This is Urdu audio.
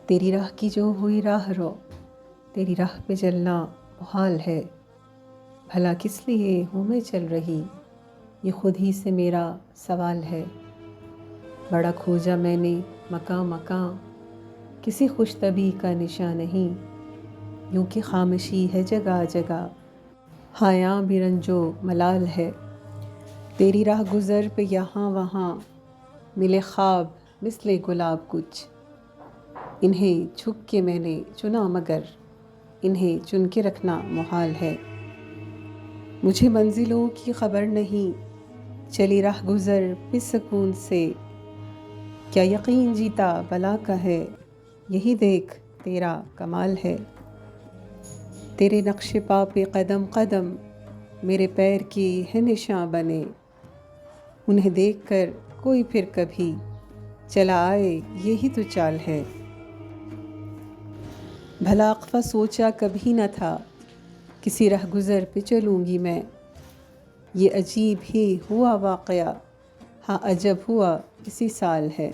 تیری راہ کی جو ہوئی راہ رو، تیری راہ پہ چلنا محال ہے۔ بھلا کس لیے ہوں میں چل رہی، یہ خود ہی سے میرا سوال ہے۔ بڑا کھوجا میں نے مکاں مکاں، کسی خوش طبع کا نشان نہیں۔ یوں کہ خاموشی ہے جگہ جگہ، ہایاں بھی رنج و ملال ہے۔ تیری راہ گزر پہ یہاں وہاں، ملے خواب مثل گلاب کچھ۔ انہیں چھپ کے میں نے چنا مگر، انہیں چن کے رکھنا محال ہے۔ مجھے منزلوں کی خبر نہیں، چلی راہ گزر پہ سکون سے۔ کیا یقین جیتا بلا کا ہے، یہی دیکھ تیرا کمال ہے۔ تیرے نقش پا پہ قدم قدم، میرے پیر کے ہے نشاں بنے۔ انہیں دیکھ کر کوئی پھر کبھی چلا آئے، یہی تو چال ہے۔ بھلا اقفا سوچا کبھی نہ تھا، کسی رہ گزر پہ چلوں گی میں۔ یہ عجیب ہی ہوا واقعہ، ہاں عجب ہوا اسی سال ہے۔